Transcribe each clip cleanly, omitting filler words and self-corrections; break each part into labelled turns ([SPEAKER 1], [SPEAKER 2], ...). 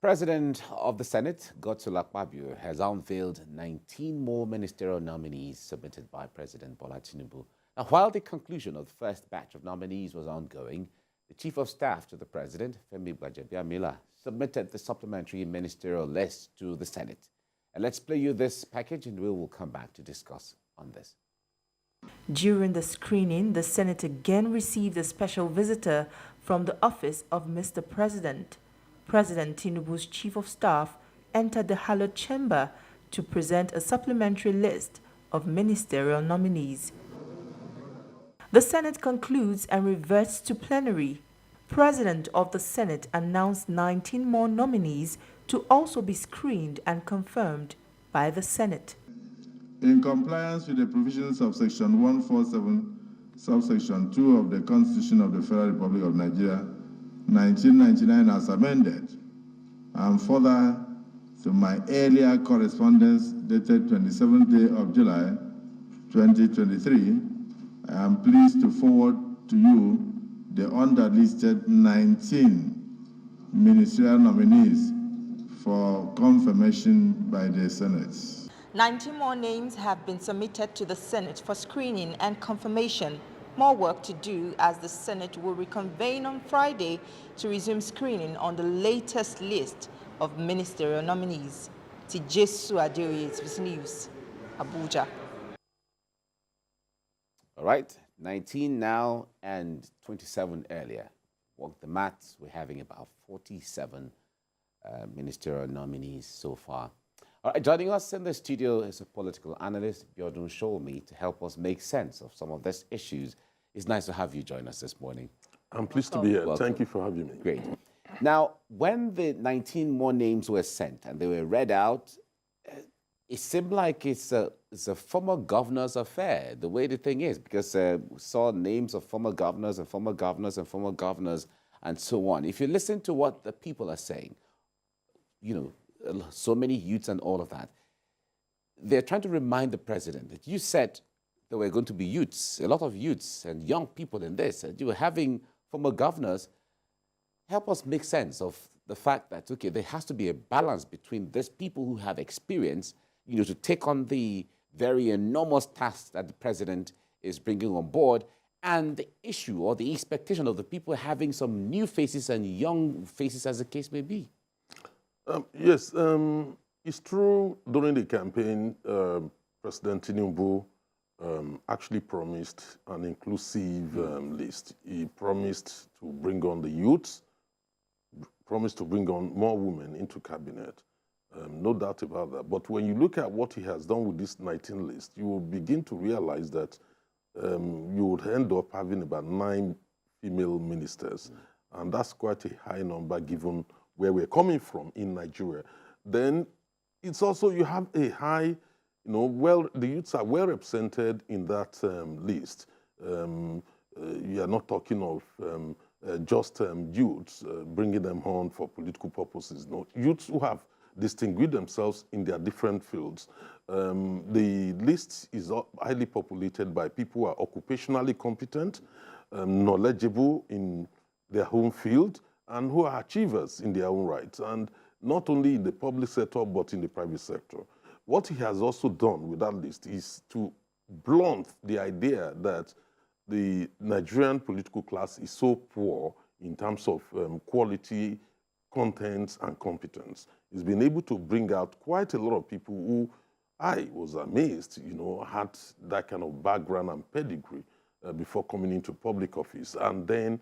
[SPEAKER 1] President of the Senate, Godswill Akpabio, has unveiled 19 more ministerial nominees submitted by President Bola Tinubu. Now, while the conclusion of the first batch of nominees was ongoing, the Chief of Staff to the President, Femi Gbajabiamila, submitted the supplementary ministerial list to the Senate. And let's play you this package and we will come back to discuss on this.
[SPEAKER 2] During the screening, the Senate again received a special visitor from the office of Mr. President. President Tinubu's Chief of Staff entered the hallowed chamber to present a supplementary list of ministerial nominees. The Senate concludes and reverts to plenary. President of the Senate announced 19 more nominees to also be screened and confirmed by the Senate.
[SPEAKER 3] In compliance with the provisions of Section 147, subsection 2 of the Constitution of the Federal Republic of Nigeria, 1999 as amended, and further to my earlier correspondence dated 27th day of July 2023, I am pleased to forward to you the underlisted 19 ministerial nominees for confirmation by the Senate.
[SPEAKER 2] 19 more names have been submitted to the Senate for screening and confirmation. More work to do as the Senate will reconvene on Friday to resume screening on the latest list of ministerial nominees. TVC News, Abuja.
[SPEAKER 1] All right, 19 now and 27 earlier. Work the maths, we're having about 47 ministerial nominees so far. All right, joining us in the studio is a political analyst, Biodun Sholmi, to help us make sense of some of these issues. It's nice to have you join us this morning.
[SPEAKER 4] I'm pleased to be here.
[SPEAKER 1] Welcome.
[SPEAKER 4] Thank you for having me.
[SPEAKER 1] Great. Now, when the 19 more names were sent and they were read out, it seemed like it's a former governor's affair, the way the thing is, because we saw names of former governors and former governors and former governors and so on. If you listen to what the people are saying, you know, so many youths and all of that, they're trying to remind the president that you said there were going to be youths, a lot of youths and young people in this, and you were having former governors. Help us make sense of the fact that, okay, there has to be a balance between these people who have experience, you know, to take on the very enormous task that the president is bringing on board, and the issue or the expectation of the people having some new faces and young faces, as the case may be.
[SPEAKER 4] Yes, it's true. During the campaign, President Tinubu actually promised an inclusive list. He promised to bring on the youths, promised to bring on more women into cabinet. No doubt about that. But when you look at what he has done with this 19 list, you will begin to realize that you would end up having about 9 female ministers. And that's quite a high number given where we're coming from in Nigeria. Then it's also, you have a high, you know, the youths are well represented in that list. You are not talking of just youths, bringing them on for political purposes. No, youths who have distinguished themselves in their different fields. The list is highly populated by people who are occupationally competent, knowledgeable in their home field, and who are achievers in their own rights, and not only in the public sector, but in the private sector. What he has also done with that list is to blunt the idea that the Nigerian political class is so poor in terms of quality, contents, and competence. He's been able to bring out quite a lot of people who I was amazed, you know, had that kind of background and pedigree before coming into public office. And then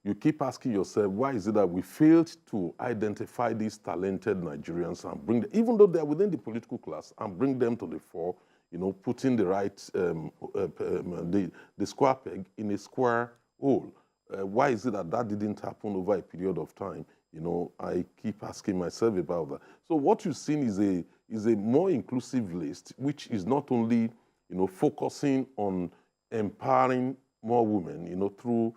[SPEAKER 4] you keep asking yourself, why is it that we failed to identify these talented Nigerians and bring them, even though they're within the political class, and bring them to the fore, you know, putting the right, the square peg in a square hole. Why is it that that didn't happen over a period of time? You know, I keep asking myself about that. So what you've seen is a more inclusive list, which is not only, you know, focusing on empowering more women, you know, through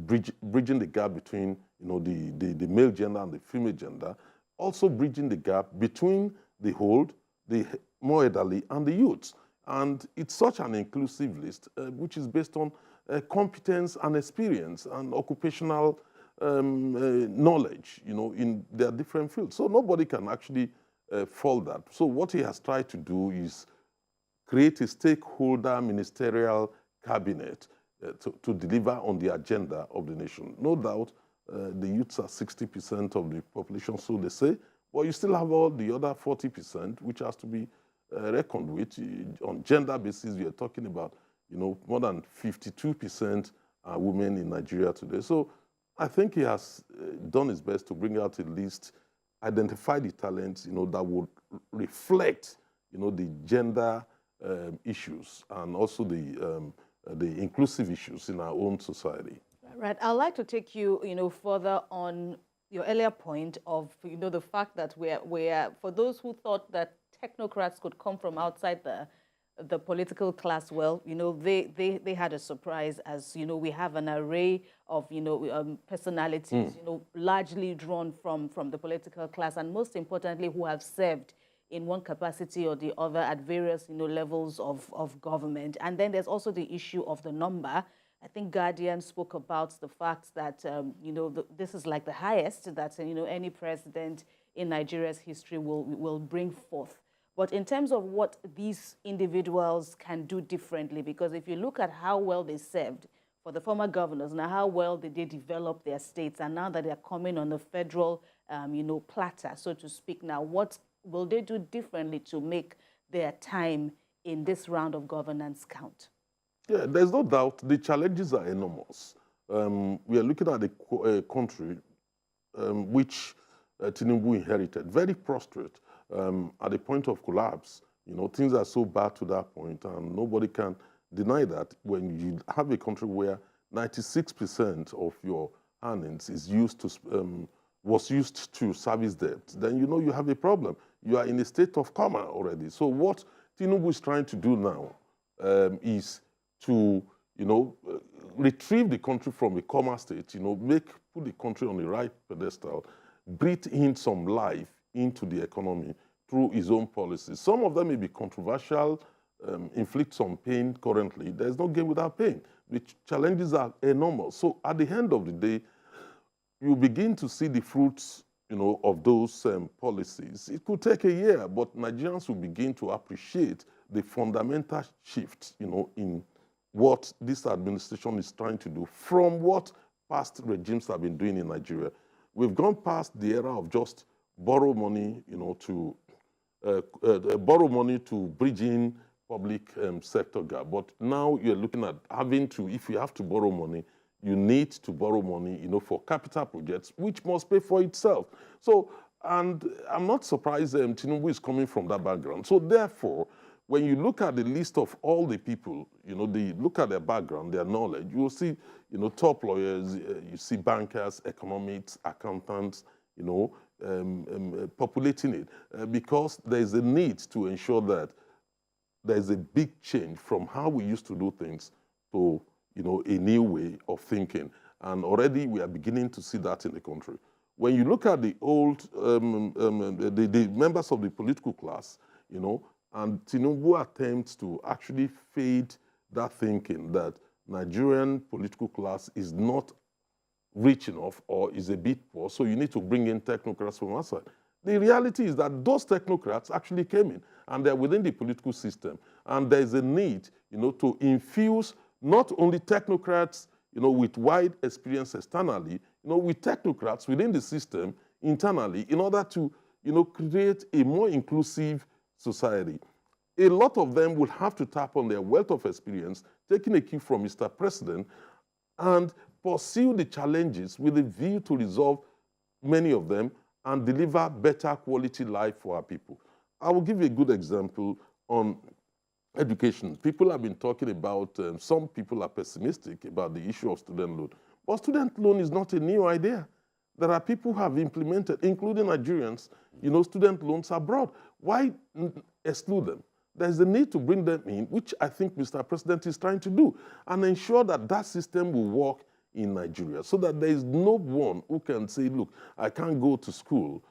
[SPEAKER 4] bridging the gap between, you know, the male gender and the female gender, also bridging the gap between the old, the more elderly, and the youths. And it's such an inclusive list, which is based on competence and experience and occupational knowledge, in their different fields. So nobody can actually fault that. So what he has tried to do is create a stakeholder ministerial cabinet to deliver on the agenda of the nation. No doubt the youths are 60% of the population, so they say, but you still have all the other 40%, which has to be reckoned with. On gender basis, we are talking about, more than 52% are women in Nigeria today. So I think he has done his best to bring out a list, identify the talents, that would reflect, the gender issues and also the inclusive issues in our own society.
[SPEAKER 5] Right. I'd like to take you, further on your earlier point of, the fact that we're for those who thought that technocrats could come from outside the political class, well, they had a surprise, as we have an array of personalities, largely drawn from the political class, and most importantly, who have served in one capacity or the other at various levels of government. And then there's also the issue of the number. I think Guardian spoke about the fact that this is like the highest that any president in Nigeria's history will bring forth. But in terms of what these individuals can do differently, because if you look at how well they served for the former governors, now how well did they develop their states, and now that they're coming on the federal, platter, so to speak, now what will they do differently to make their time in this round of governance count?
[SPEAKER 4] Yeah, there's no doubt the challenges are enormous. We are looking at a country which Tinubu inherited, very prostrate, at the point of collapse. Things are so bad to that point, and nobody can deny that when you have a country where 96% of your earnings is was used to service debt, then you have a problem. You are in a state of coma already. So what Tinubu is trying to do now is to, retrieve the country from a coma state, put the country on the right pedestal, breathe in some life into the economy through his own policies. Some of them may be controversial, inflict some pain currently. There's no gain without pain. The challenges are enormous. So at the end of the day, you begin to see the fruits, of those policies. It could take a year, but Nigerians will begin to appreciate the fundamental shift, in what this administration is trying to do from what past regimes have been doing in Nigeria. We've gone past the era of just borrow money, to borrow money to bridge in public sector gap. But now you're looking at having to, if you have to borrow money, you need to borrow money, for capital projects, which must pay for itself. So, and I'm not surprised Tinubu is coming from that background. So therefore, when you look at the list of all the people, look at their background, their knowledge, you will see, top lawyers, you see bankers, economists, accountants, populating it, because there's a need to ensure that there's a big change from how we used to do things to a new way of thinking. And already we are beginning to see that in the country. When you look at the old, the members of the political class, and Tinubu attempts to actually fade that thinking that Nigerian political class is not rich enough or is a bit poor, so you need to bring in technocrats from outside. The reality is that those technocrats actually came in, and they're within the political system. And there's a need, to infuse not only technocrats, with wide experience externally, with technocrats within the system internally, in order to, create a more inclusive society. A lot of them will have to tap on their wealth of experience, taking a cue from Mr. President, and pursue the challenges with a view to resolve many of them and deliver better quality life for our people. I will give you a good example on education. People have been talking about, some people are pessimistic about the issue of student loan. But student loan is not a new idea. There are people who have implemented, including Nigerians, student loans abroad. Why exclude them? There's a need to bring them in, which I think Mr. President is trying to do, and ensure that that system will work in Nigeria, so that there is no one who can say, look, I can't go to school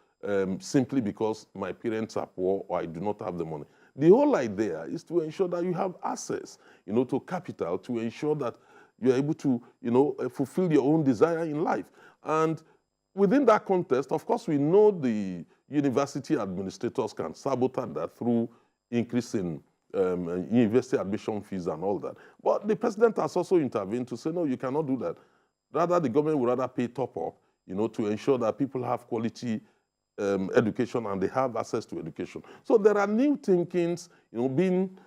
[SPEAKER 4] simply because my parents are poor or I do not have the money. The whole idea is to ensure that you have access, to capital, to ensure that you're able to, fulfill your own desire in life. And within that context, of course, we know the university administrators can sabotage that through increasing university admission fees and all that. But the president has also intervened to say, no, you cannot do that. Rather, the government would rather pay top up, to ensure that people have quality education and they have access to education. So there are new thinkings, being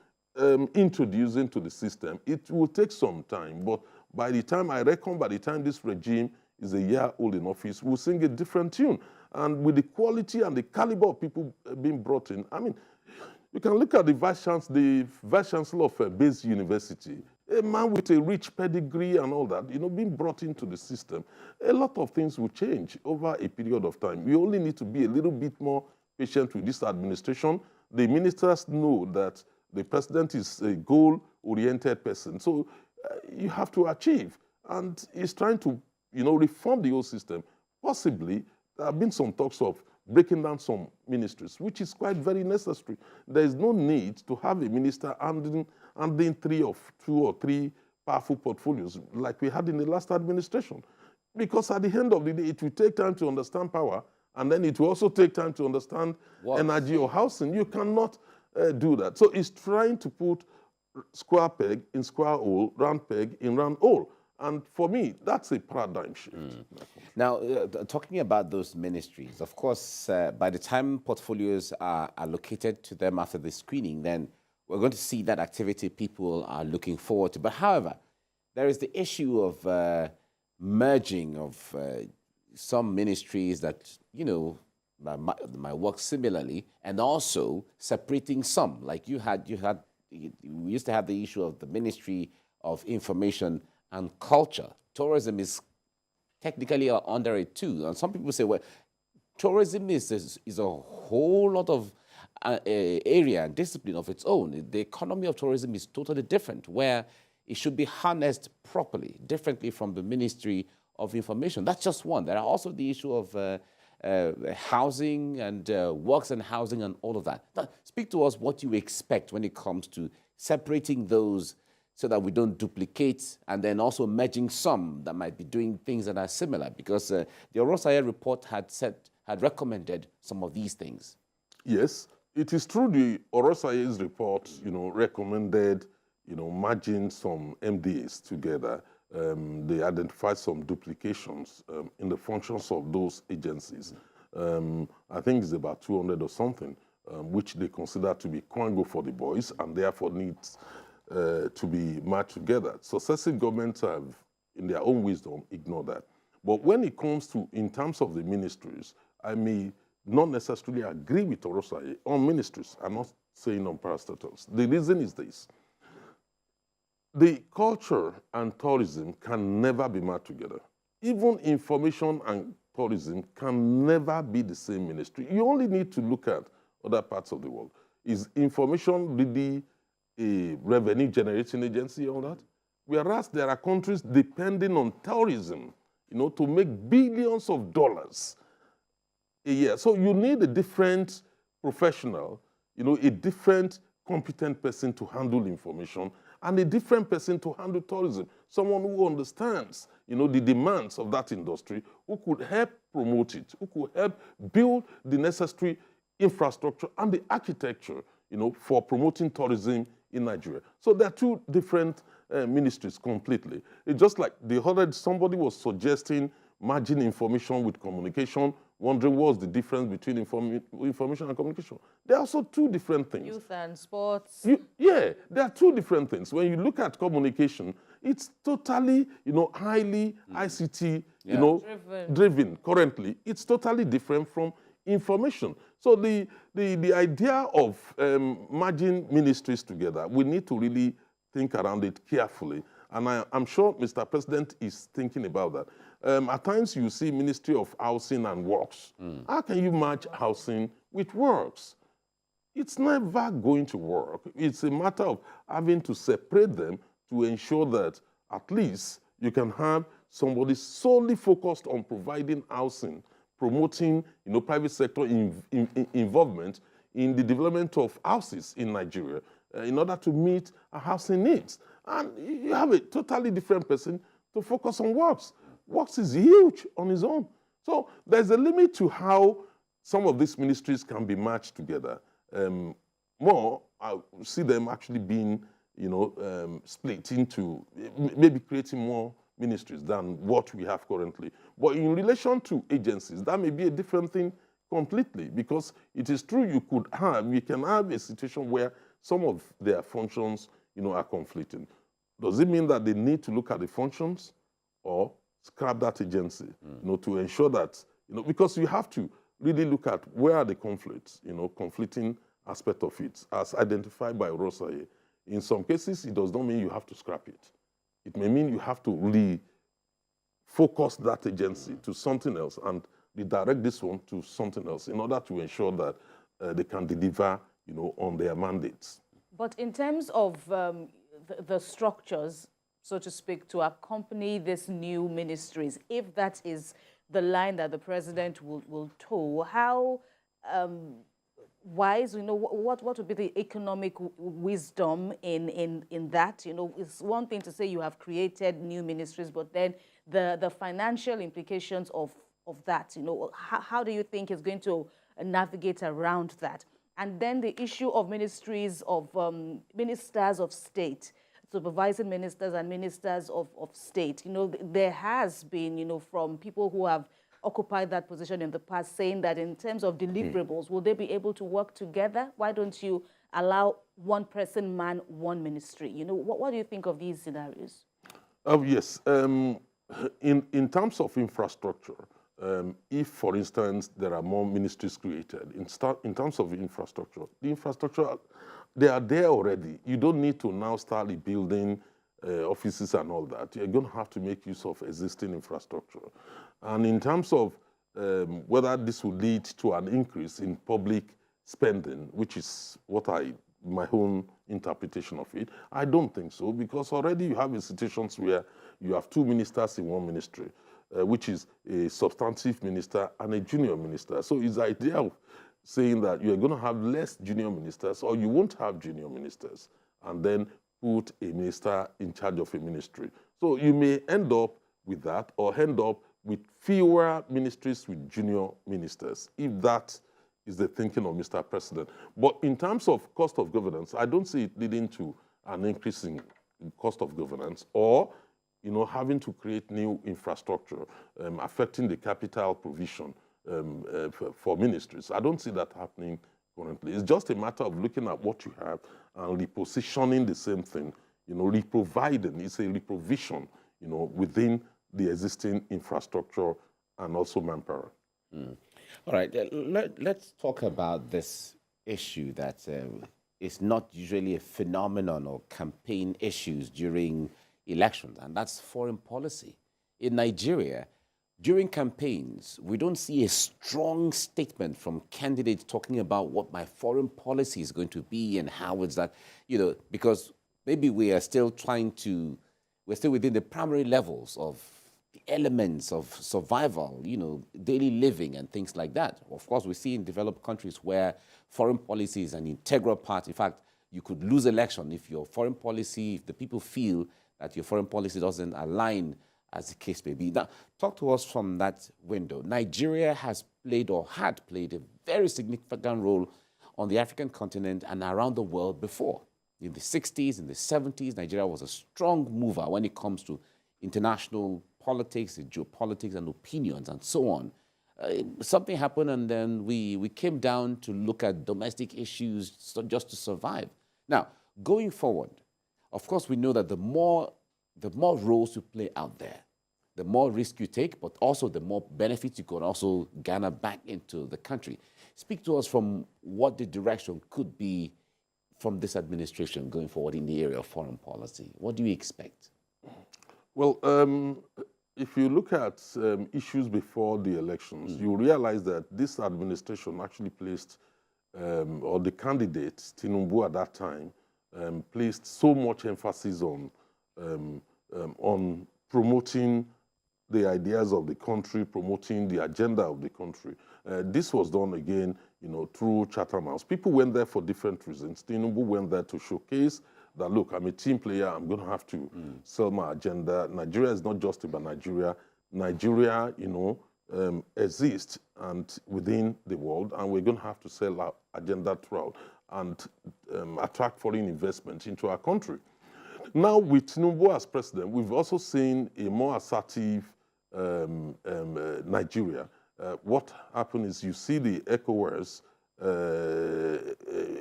[SPEAKER 4] introduced into the system. It will take some time, but by the time this regime is a year old in office, we'll sing a different tune. And with the quality and the caliber of people being brought in, I mean, you can look at the vice chancellor of a Base University, a man with a rich pedigree and all that, being brought into the system. A lot of things will change over a period of time. We only need to be a little bit more patient with this administration. The ministers know that the president is a goal-oriented person. So you have to achieve. And he's trying to, reform the whole system. Possibly, there have been some talks of breaking down some ministries, which is quite very necessary. There is no need to have a minister handling 2 or 3 powerful portfolios like we had in the last administration. Because at the end of the day, it will take time to understand power, and then it will also take time to understand energy or housing. You cannot do that. So it's trying to put square peg in square hole, round peg in round hole. And for me, that's a paradigm shift.
[SPEAKER 1] Now, talking about those ministries, of course, by the time portfolios are allocated to them after the screening, then we're going to see that activity people are looking forward to. But however, there is the issue of merging of some ministries that, might work similarly, and also separating some. Like we used to have the issue of the Ministry of Information and Culture. Tourism is technically under it too. And some people say, well, tourism is a whole lot of area and discipline of its own. The economy of tourism is totally different, where it should be harnessed properly, differently from the Ministry of Information. That's just one. There are also the issue of housing and works and housing and all of that. Now, speak to us what you expect when it comes to separating those so that we don't duplicate, and then also merging some that might be doing things that are similar, because the Orosaya report had recommended some of these things.
[SPEAKER 4] Yes, it is true the Orosaya's report, recommended, merging some MDAs together. They identified some duplications in the functions of those agencies. I think it's about 200 or something, which they consider to be quango for the boys, and therefore needs to be matched together. Successive governments have, in their own wisdom, ignored that. But when it comes to, in terms of the ministries, I may not necessarily agree with Orosaya on ministries. I'm not saying on parastatals. The reason is this. The culture and tourism can never be matched together. Even information and tourism can never be the same ministry. You only need to look at other parts of the world. Is information really a revenue-generating agency or that? Whereas there are countries depending on tourism, to make billions of dollars a year. So you need a different professional, a different competent person to handle information, and a different person to handle tourism. Someone who understands, the demands of that industry, who could help promote it, who could help build the necessary infrastructure and the architecture, for promoting tourism in Nigeria. So there are 2 different ministries completely. It's just like somebody was suggesting merging information with communication, wondering what's the difference between information and communication. There are also 2 different things.
[SPEAKER 5] Youth and sports.
[SPEAKER 4] There are 2 different things. When you look at communication, it's totally, highly ICT, driven currently. It's totally different from information. So the idea of merging ministries together, we need to really think around it carefully. And I'm sure Mr. President is thinking about that. At times you see Ministry of Housing and Works. How can you merge housing with works? It's never going to work. It's a matter of having to separate them to ensure that at least you can have somebody solely focused on providing housing, promoting private sector involvement in the development of houses in Nigeria in order to meet our housing needs. and you have a totally different person to focus on works. Works is huge on his own. So there's a limit to how some of these ministries can be matched together. More, I see them actually being, split into, maybe creating more ministries than what we have currently. But in relation to agencies, that may be a different thing completely, because it is true you can have a situation where some of their functions, are conflicting. Does it mean that they need to look at the functions or scrap that agency, to ensure that, because you have to really look at where are the conflicts, conflicting aspect of it, as identified by Rosaye. In some cases, it does not mean you have to scrap it. It may mean you have to really focus that agency to something else and redirect this one to something else in order to ensure that they can deliver, on their mandates.
[SPEAKER 5] But in terms of the structures, so to speak, to accompany these new ministries, if that is the line that the president will toe, how wise, what would be the economic wisdom in that? It's one thing to say you have created new ministries, but then the financial implications of that, how do you think is going to navigate around that? And then the issue of ministries of ministers of state, supervising ministers and ministers of state. There has been, from people who have occupied that position in the past, saying that in terms of deliverables, will they be able to work together? Why don't you allow one person man one ministry? What do you think of these scenarios?
[SPEAKER 4] Yes. In terms of infrastructure, if, for instance, there are more ministries created, in terms of infrastructure, the infrastructure, they are there already. You don't need to now start rebuilding offices and all that. You're going to have to make use of existing infrastructure. And in terms of whether this will lead to an increase in public spending, which is my own interpretation of it, I don't think so, because already you have situations where you have two ministers in one ministry, which is a substantive minister and a junior minister. So it's the idea of saying that you're going to have less junior ministers, or you won't have junior ministers, and then put a minister in charge of a ministry. So you may end up with that, or end up with fewer ministries with junior ministers, if that is the thinking of Mr. President. But in terms of cost of governance, I don't see it leading to an increase in cost of governance, or having to create new infrastructure, affecting the capital provision for ministries. I don't see that happening currently. It's just a matter of looking at what you have and repositioning the same thing, reproviding. It's a reprovision, within the existing infrastructure and also manpower.
[SPEAKER 1] All right, let's talk about this issue that is not usually a phenomenon or campaign issues during elections, and that's foreign policy. In Nigeria, during campaigns, we don't see a strong statement from candidates talking about what my foreign policy is going to be and how it's that, because maybe we are still we're still within the primary levels of the elements of survival, daily living and things like that. Of course, we see in developed countries where foreign policy is an integral part. In fact, you could lose election if your foreign policy, if the people feel that your foreign policy doesn't align, as the case may be. Now, talk to us from that window. Nigeria has played or had played a very significant role on the African continent and around the world before. In the 60s, in the 70s, Nigeria was a strong mover when it comes to international politics, geopolitics, and opinions, and so on. Something happened, and then we came down to look at domestic issues just to survive. Now, going forward, of course, we know that the more roles you play out there, the more risk you take, but also the more benefits you can also garner back into the country. Speak to us from what the direction could be from this administration going forward in the area of foreign policy. What do you expect?
[SPEAKER 4] Well, if you look at issues before the elections, you realize that this administration actually placed, or the candidate, Tinubu at that time, placed so much emphasis on promoting the ideas of the country, promoting the agenda of the country. This was done again, through Chatham House. People went there for different reasons. Tinubu went there to showcase that, look, I'm a team player, I'm going to have to sell my agenda. Nigeria is not just about Nigeria. Nigeria, exists and within the world, and we're going to have to sell our agenda throughout and attract foreign investment into our country. Now, with Tinubu as president, we've also seen a more assertive Nigeria. What happened is you see the ECOWAS,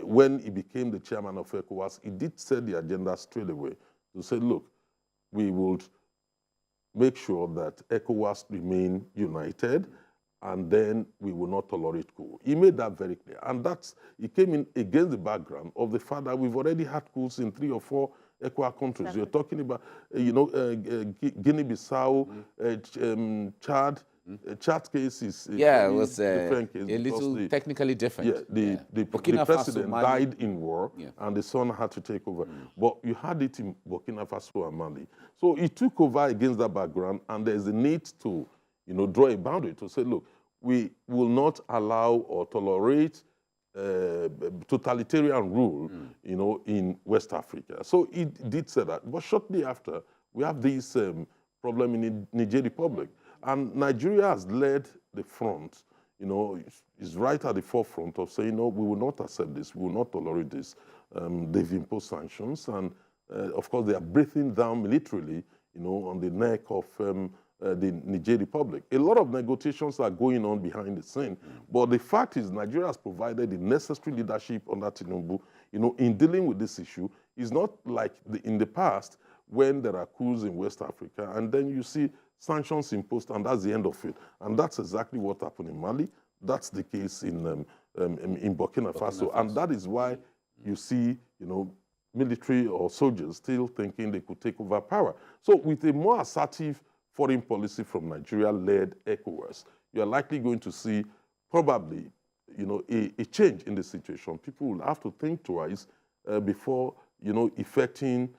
[SPEAKER 4] when he became the chairman of ECOWAS, he did set the agenda straight away to say, look, we would make sure that ECOWAS remain united, and then we will not tolerate coup. He made that very clear. And it came in against the background of the fact that we've already had coups in 3 or 4 ECOWAS countries. Exactly. You're talking about, Guinea-Bissau, Chad. Chad's case is
[SPEAKER 1] it was
[SPEAKER 4] different case
[SPEAKER 1] a little technically different.
[SPEAKER 4] Yeah, the president died in war, and the son had to take over. But you had it in Burkina Faso and Mali. So he took over against that background, and there's a need to, draw a boundary to say, look, we will not allow or tolerate totalitarian rule, in West Africa. So he did say that. But shortly after, we have this problem in the Niger Republic. And Nigeria has led the front, is right at the forefront of saying, no, we will not accept this, we will not tolerate this. They've imposed sanctions, and of course, they are breathing down militarily, on the neck of the Niger Republic. A lot of negotiations are going on behind the scene, but the fact is Nigeria has provided the necessary leadership under Tinubu, in dealing with this issue. It's not like in the past when there are coups in West Africa, and then you see sanctions imposed, and that's the end of it. And that's exactly what happened in Mali. That's the case in Burkina Faso. And that is why you see, military or soldiers still thinking they could take over power. So with a more assertive foreign policy from Nigeria-led ECOWAS, you are likely going to see probably, a change in the situation. People will have to think twice before, effecting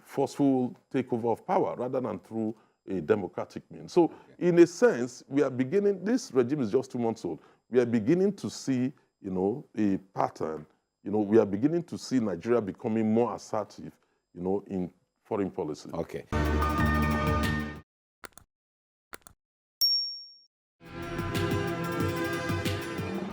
[SPEAKER 4] forceful takeover of power rather than through a democratic means. So in a sense, we are beginning, this regime is just 2 months old, we are beginning to see, a pattern, we are beginning to see Nigeria becoming more assertive, in foreign policy.
[SPEAKER 1] Okay.